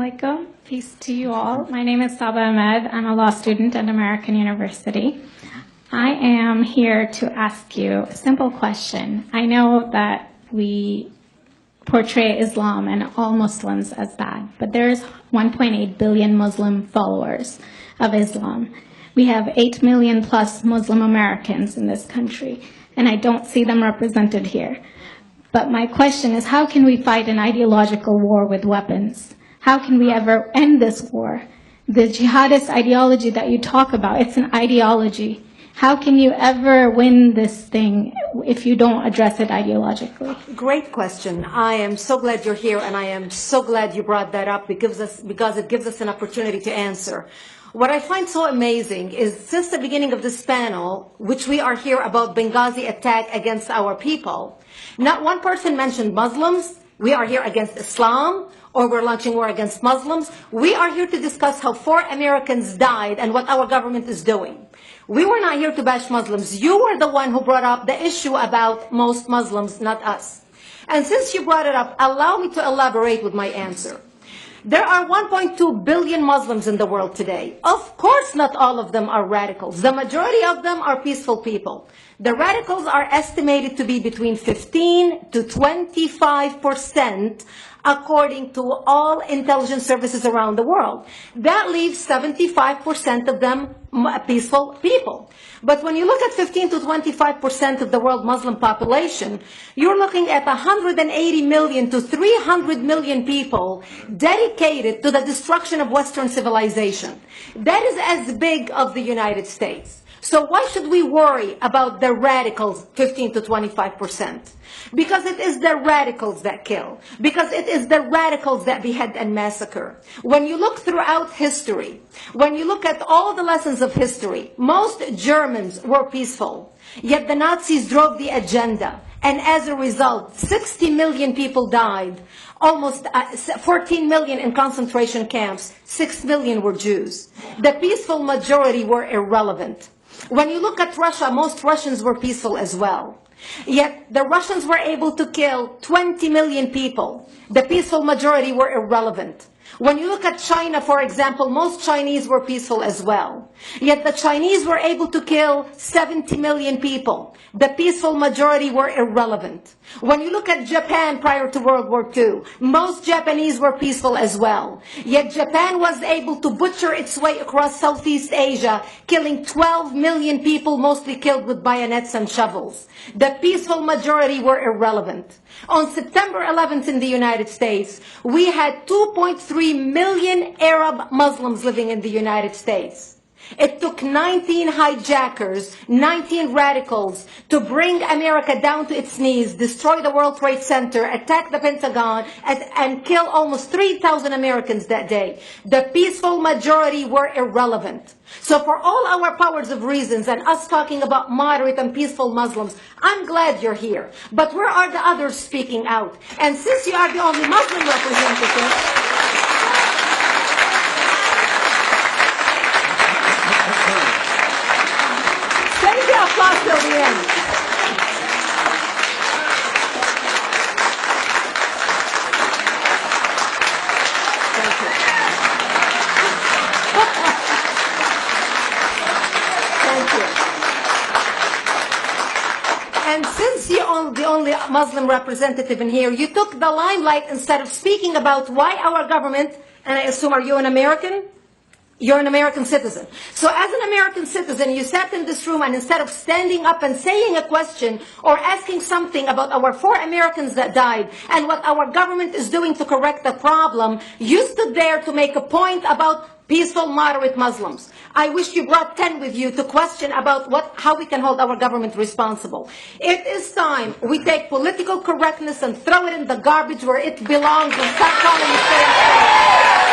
alaikum. Peace to you all. My name is Saba Ahmed. I'm a law student at American University. I am here to ask you a simple question. I know that we portray Islam and all Muslims as bad, but there's 1.8 billion Muslim followers of Islam. We have 8 million plus Muslim Americans in this country, and I don't see them represented here. But my question is, how can we fight an ideological war with weapons? How can we ever end this war? The jihadist ideology that you talk about, it's an ideology. How can you ever win this thing if you don't address it ideologically? Great question. I am so glad you're here, and I am so glad you brought that up because it gives us an opportunity to answer. What I find so amazing is since the beginning of this panel, which we are here about Benghazi attack against our people, not one person mentioned Muslims. We are here against Islam, or we're launching war against Muslims. We are here to discuss how 4 Americans died and what our government is doing. We were not here to bash Muslims. You were the one who brought up the issue about most Muslims, not us. And since you brought it up, allow me to elaborate with my answer. There are 1.2 billion Muslims in the world today. Of course, not all of them are radicals. The majority of them are peaceful people. The radicals are estimated to be between 15 to 25%, according to all intelligence services around the world. That leaves 75% of them peaceful people. But when you look at 15 to 25% of the world Muslim population, you're looking at 180 million to 300 million people dedicated to the destruction of Western civilization. That is as big as the United States. So why should we worry about the radicals, 15 to 25%? Because it is the radicals that kill. Because it is the radicals that behead and massacre. When you look throughout history, when you look at all the lessons of history, most Germans were peaceful. Yet the Nazis drove the agenda. And as a result, 60 million people died. Almost 14 million in concentration camps. 6 million were Jews. The peaceful majority were irrelevant. When you look at Russia, most Russians were peaceful as well. Yet the Russians were able to kill 20 million people. The peaceful majority were irrelevant. When you look at China, for example, most Chinese were peaceful as well. Yet the Chinese were able to kill 70 million people. The peaceful majority were irrelevant. When you look at Japan prior to World War II, most Japanese were peaceful as well. Yet Japan was able to butcher its way across Southeast Asia, killing 12 million people, mostly killed with bayonets and shovels. The peaceful majority were irrelevant. On September 11th in the United States, we had 2.3 million Arab Muslims living in the United States. It took 19 hijackers, 19 radicals to bring America down to its knees, destroy the World Trade Center, attack the Pentagon, and kill almost 3,000 Americans that day. The peaceful majority were irrelevant. So for all our powers of reasons and us talking about moderate and peaceful Muslims, I'm glad you're here. But where are the others speaking out? And since you are the only Muslim representative, applause till the end. Thank you. Thank you. And since you're the only Muslim representative in here, you took the limelight instead of speaking about why our government, and I assume, are you an American? You're an American citizen. So as an American citizen, you sat in this room, and instead of standing up and saying a question or asking something about our 4 Americans that died and what our government is doing to correct the problem, you stood there to make a point about peaceful, moderate Muslims. I wish you brought 10 with you to question about how we can hold our government responsible. It is time we take political correctness and throw it in the garbage where it belongs and stop calling it fair.